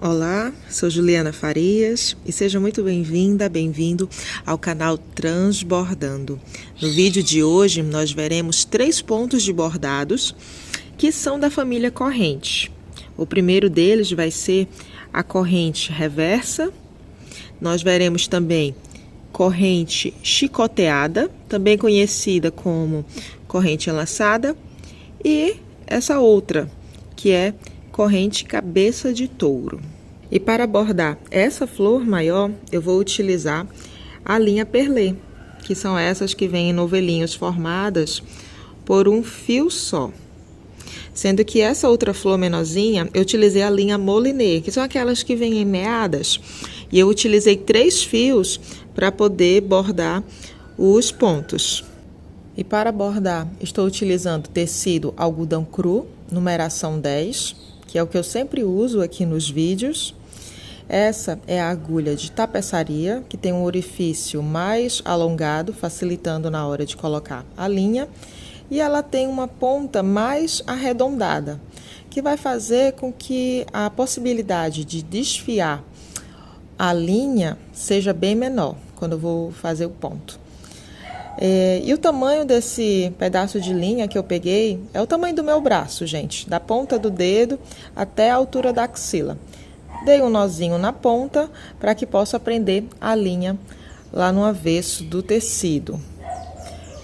Olá, sou Juliana Farias e seja muito bem-vinda, bem-vindo ao canal Transbordando. No vídeo de hoje nós veremos 3 pontos de bordados que são da família corrente. O primeiro deles vai ser a corrente reversa. Nós veremos também corrente chicoteada, também conhecida como corrente enlaçada, e essa outra, que é corrente cabeça de touro. E para bordar essa flor maior, eu vou utilizar a linha perlê, que são essas que vêm em novelinhos formadas por um fio só. Sendo que essa outra flor menorzinha, eu utilizei a linha moliné, que são aquelas que vêm em meadas. E eu utilizei 3 fios para poder bordar os pontos. E para bordar, estou utilizando tecido algodão cru, numeração 10, que é o que eu sempre uso aqui nos vídeos. Essa é a agulha de tapeçaria, que tem um orifício mais alongado, facilitando na hora de colocar a linha. E ela tem uma ponta mais arredondada, que vai fazer com que a possibilidade de desfiar a linha seja bem menor, quando eu vou fazer o ponto. E o tamanho desse pedaço de linha que eu peguei é o tamanho do meu braço, gente, da ponta do dedo até a altura da axila. Dei um nozinho na ponta para que possa prender a linha lá no avesso do tecido.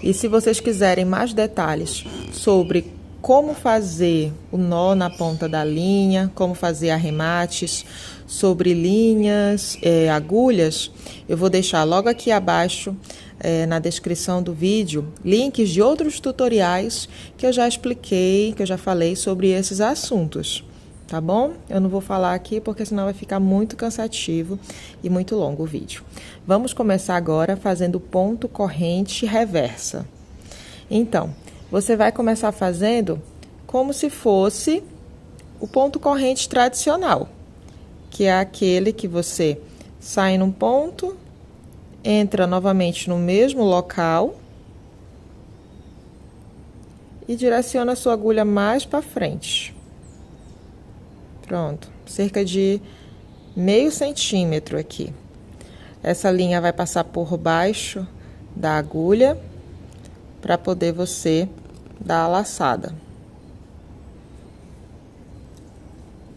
E se vocês quiserem mais detalhes sobre como fazer o nó na ponta da linha, como fazer arremates, sobre linhas, agulhas, eu vou deixar logo aqui abaixo na descrição do vídeo links de outros tutoriais que eu já expliquei, que eu já falei sobre esses assuntos, tá bom? Eu não vou falar aqui porque senão vai ficar muito cansativo e muito longo o vídeo. Vamos começar agora fazendo ponto corrente reversa. Então, você vai começar fazendo como se fosse o ponto corrente tradicional, que é aquele que você sai num ponto, entra novamente no mesmo local e direciona a sua agulha mais para frente. Pronto, cerca de meio centímetro aqui. Essa linha vai passar por baixo da agulha para poder você dar a laçada.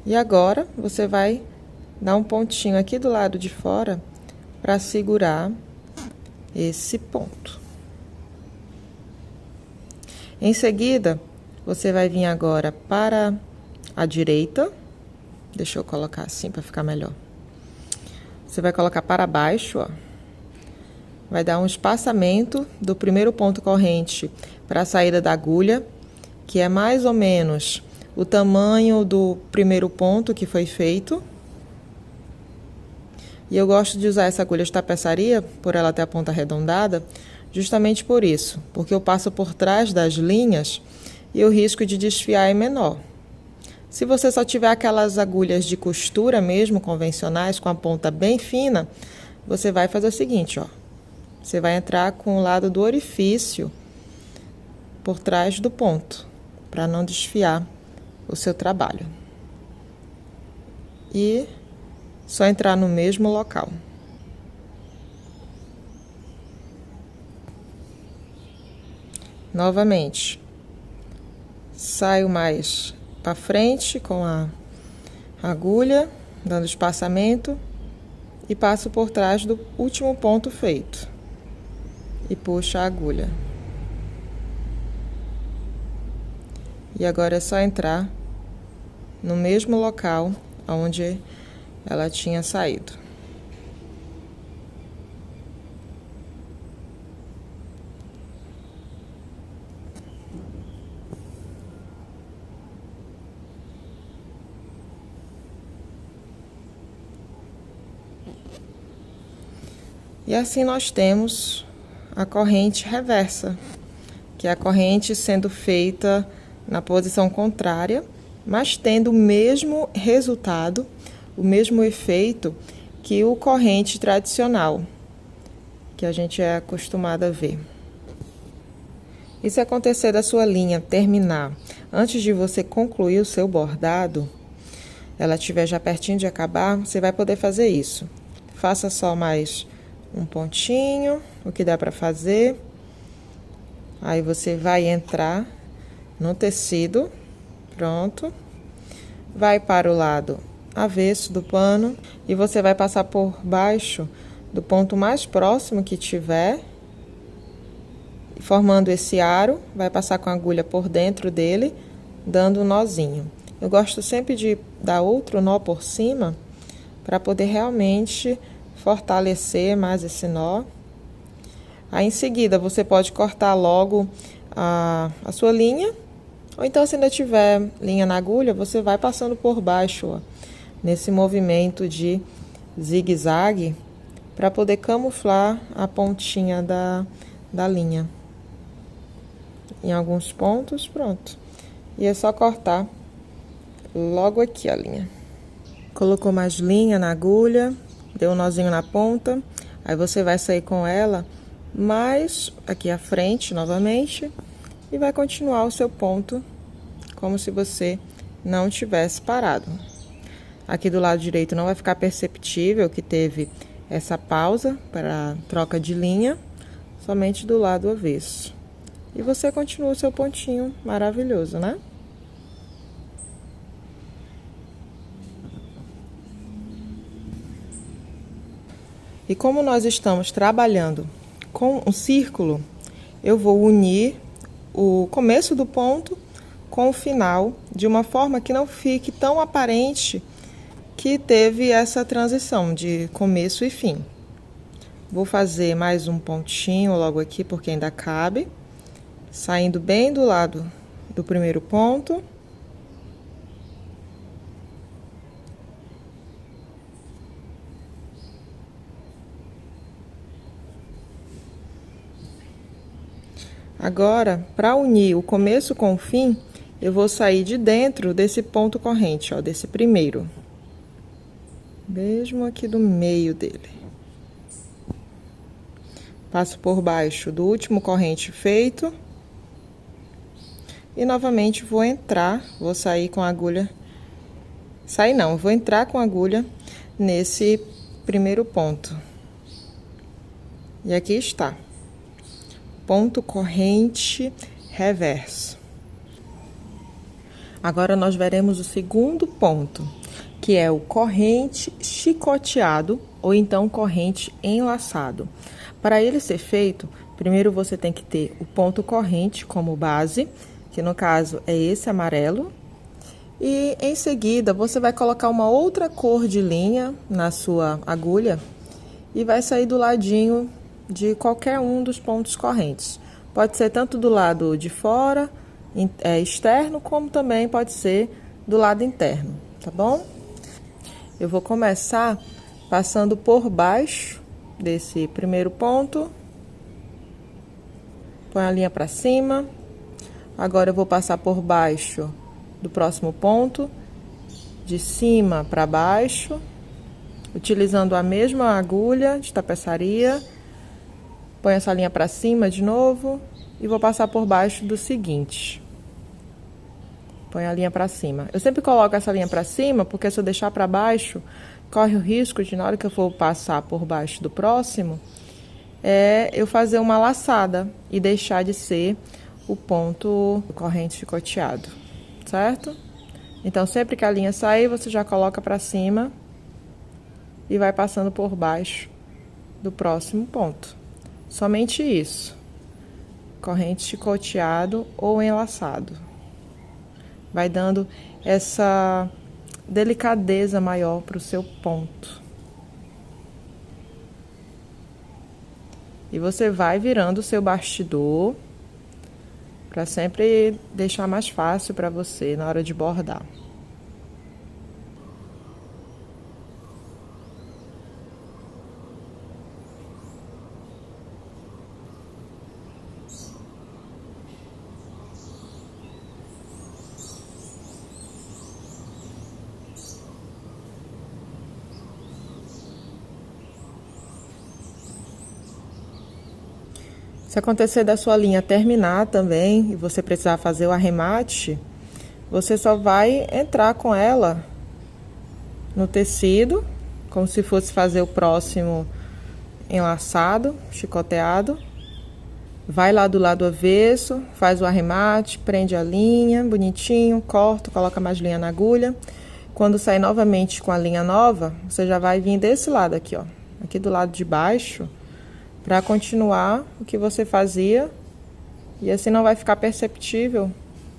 E agora você vai dar um pontinho aqui do lado de fora para segurar esse ponto. Em seguida, você vai vir agora para a direita. Deixa eu colocar assim para ficar melhor. Você vai colocar para baixo, ó. Vai dar um espaçamento do primeiro ponto corrente para a saída da agulha, que é mais ou menos o tamanho do primeiro ponto que foi feito. E eu gosto de usar essa agulha de tapeçaria, por ela ter a ponta arredondada, justamente por isso, porque eu passo por trás das linhas e o risco de desfiar é menor. Se você só tiver aquelas agulhas de costura mesmo, convencionais, com a ponta bem fina, você vai fazer o seguinte, ó. Você vai entrar com o lado do orifício por trás do ponto, para não desfiar o seu trabalho. E só entrar no mesmo local. Novamente, saio mais para frente com a agulha, dando espaçamento, e passo por trás do último ponto feito. E puxo a agulha. E agora é só entrar no mesmo local onde ela tinha saído. E assim nós temos a corrente reversa, que é a corrente sendo feita na posição contrária, mas tendo o mesmo resultado, o mesmo efeito que o corrente tradicional, que a gente é acostumado a ver. E se acontecer da sua linha terminar antes de você concluir o seu bordado, ela estiver já pertinho de acabar, você vai poder fazer isso. Faça só mais um pontinho, o que dá pra fazer. Aí você vai entrar no tecido, pronto. Vai para o lado avesso do pano e você vai passar por baixo do ponto mais próximo que tiver, formando esse aro. Vai passar com a agulha por dentro dele, dando um nozinho. Eu gosto sempre de dar outro nó por cima, para poder realmente fortalecer mais esse nó. Aí, em seguida, você pode cortar logo a sua linha, ou então, se ainda tiver linha na agulha, você vai passando por baixo, ó, nesse movimento de zigue-zague, para poder camuflar a pontinha da linha. Em alguns pontos, pronto. E é só cortar logo aqui a linha. Colocou mais linha na agulha, deu um nozinho na ponta, aí você vai sair com ela mais aqui à frente novamente e vai continuar o seu ponto como se você não tivesse parado. Aqui do lado direito não vai ficar perceptível que teve essa pausa para troca de linha, somente do lado avesso. E você continua o seu pontinho maravilhoso, né? E como nós estamos trabalhando com um círculo, eu vou unir o começo do ponto com o final, de uma forma que não fique tão aparente que teve essa transição de começo e fim. Vou fazer mais um pontinho logo aqui, porque ainda cabe, saindo bem do lado do primeiro ponto. Agora, para unir o começo com o fim, eu vou sair de dentro desse ponto corrente, ó, desse primeiro. Mesmo aqui do meio dele. Passo por baixo do último corrente feito. E novamente vou entrar, vou sair com a agulha. Sair não, vou entrar com a agulha nesse primeiro ponto. E aqui está. Ponto corrente reverso. Agora nós veremos o segundo ponto, que é o corrente chicoteado ou então corrente enlaçado. Para ele ser feito, primeiro você tem que ter o ponto corrente como base, que no caso é esse amarelo. E em seguida você vai colocar uma outra cor de linha na sua agulha e vai sair do ladinho de qualquer um dos pontos correntes. Pode ser tanto do lado de fora, externo, como também pode ser do lado interno, tá bom? Eu vou começar passando por baixo desse primeiro ponto. Põe a linha para cima. Agora eu vou passar por baixo do próximo ponto, de cima para baixo, utilizando a mesma agulha de tapeçaria. Põe essa linha para cima de novo e vou passar por baixo do seguinte. Põe a linha para cima. Eu sempre coloco essa linha para cima, porque se eu deixar para baixo, corre o risco de, na hora que eu for passar por baixo do próximo, eu fazer uma laçada e deixar de ser o ponto corrente chicoteado, certo? Então, sempre que a linha sair, você já coloca para cima e vai passando por baixo do próximo ponto. Somente isso. Corrente chicoteado ou enlaçado. Vai dando essa delicadeza maior para o seu ponto. E você vai virando o seu bastidor para sempre deixar mais fácil para você na hora de bordar. Se acontecer da sua linha terminar também e você precisar fazer o arremate, você só vai entrar com ela no tecido, como se fosse fazer o próximo enlaçado, chicoteado. Vai lá do lado avesso, faz o arremate, prende a linha, bonitinho, corta, coloca mais linha na agulha. Quando sair novamente com a linha nova, você já vai vir desse lado aqui, ó, aqui do lado de baixo, para continuar o que você fazia, e assim não vai ficar perceptível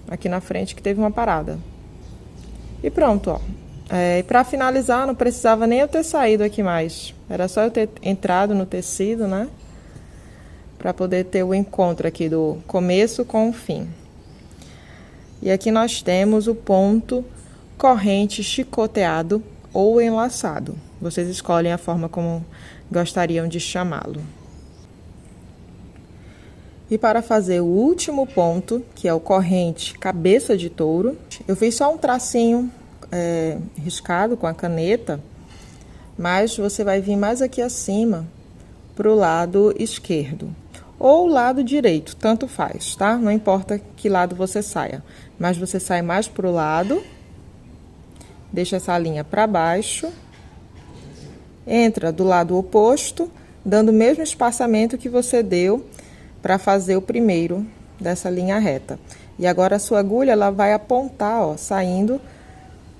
aqui na frente que teve uma parada. E pronto, ó. E para finalizar, não precisava nem eu ter saído aqui mais, era só eu ter entrado no tecido, né? Para poder ter o encontro aqui do começo com o fim. E aqui nós temos o ponto corrente chicoteado ou enlaçado. Vocês escolhem a forma como gostariam de chamá-lo. E para fazer o último ponto, que é o corrente cabeça de touro, eu fiz só um tracinho riscado com a caneta, mas você vai vir mais aqui acima para o lado esquerdo ou lado direito, tanto faz, tá? Não importa que lado você saia, mas você sai mais para o lado, deixa essa linha para baixo, entra do lado oposto, dando o mesmo espaçamento que você deu para fazer o primeiro dessa linha reta. E agora a sua agulha ela vai apontar, ó, saindo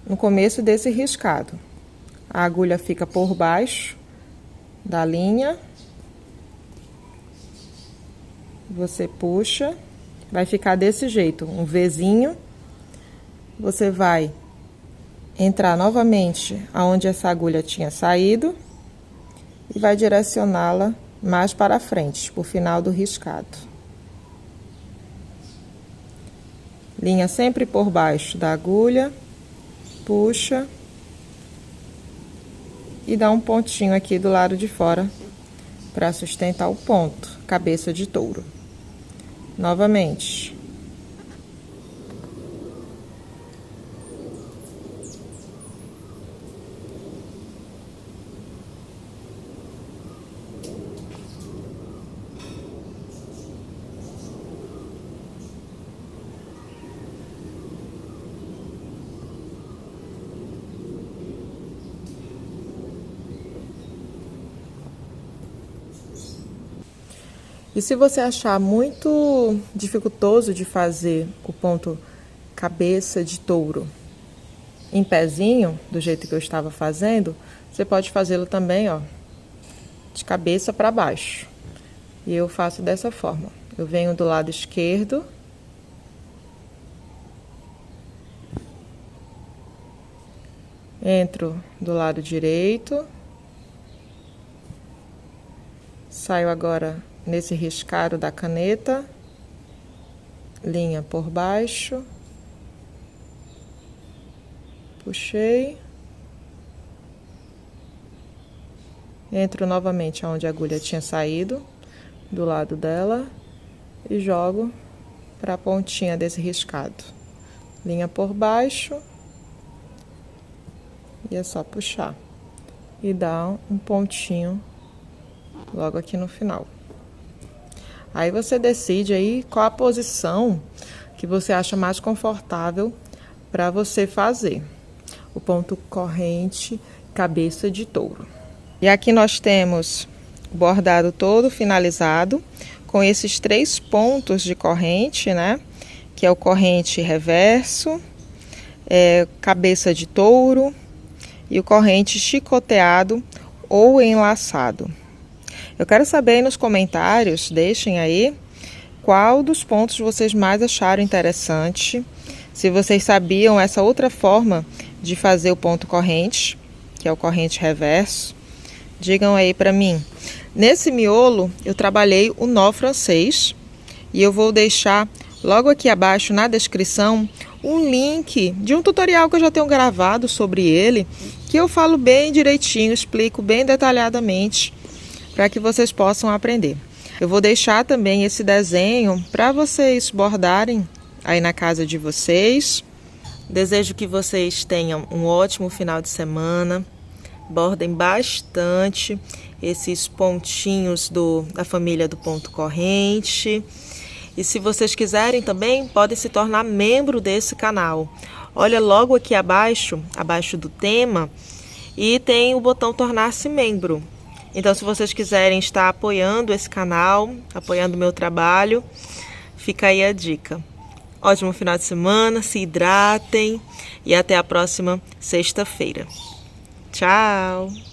no começo desse riscado. A agulha fica por baixo da linha. Você puxa, vai ficar desse jeito, um Vzinho. Você vai entrar novamente aonde essa agulha tinha saído e vai direcioná-la mais para frente, pro final do riscado. Linha sempre por baixo da agulha, puxa e dá um pontinho aqui do lado de fora para sustentar o ponto, cabeça de touro. Novamente. E se você achar muito dificultoso de fazer o ponto cabeça de touro em pezinho, do jeito que eu estava fazendo, você pode fazê-lo também, ó, de cabeça para baixo. E eu faço dessa forma. Eu venho do lado esquerdo, entro do lado direito, saio agora nesse riscado da caneta, linha por baixo, puxei, entro novamente onde a agulha tinha saído, do lado dela, e jogo para a pontinha desse riscado, linha por baixo, e é só puxar e dar um pontinho logo aqui no final. Aí você decide aí qual a posição que você acha mais confortável para você fazer o ponto corrente cabeça de touro. E aqui nós temos o bordado todo finalizado com esses 3 pontos de corrente, né? Que é o corrente reverso, cabeça de touro e o corrente chicoteado ou enlaçado. Eu quero saber aí nos comentários, deixem aí, qual dos pontos vocês mais acharam interessante. Se vocês sabiam essa outra forma de fazer o ponto corrente, que é o corrente reverso, digam aí para mim. Nesse miolo eu trabalhei o nó francês e eu vou deixar logo aqui abaixo na descrição um link de um tutorial que eu já tenho gravado sobre ele, que eu falo bem direitinho, explico bem detalhadamente, para que vocês possam aprender. Eu vou deixar também esse desenho para vocês bordarem aí na casa de vocês. Desejo que vocês tenham um ótimo final de semana. Bordem bastante esses pontinhos da família do ponto corrente. E se vocês quiserem também, podem se tornar membro desse canal. Olha logo aqui abaixo do tema, E tem o botão tornar-se membro. Então, se vocês quiserem estar apoiando esse canal, apoiando o meu trabalho, fica aí a dica. Ótimo final de semana, se hidratem e até a próxima sexta-feira. Tchau!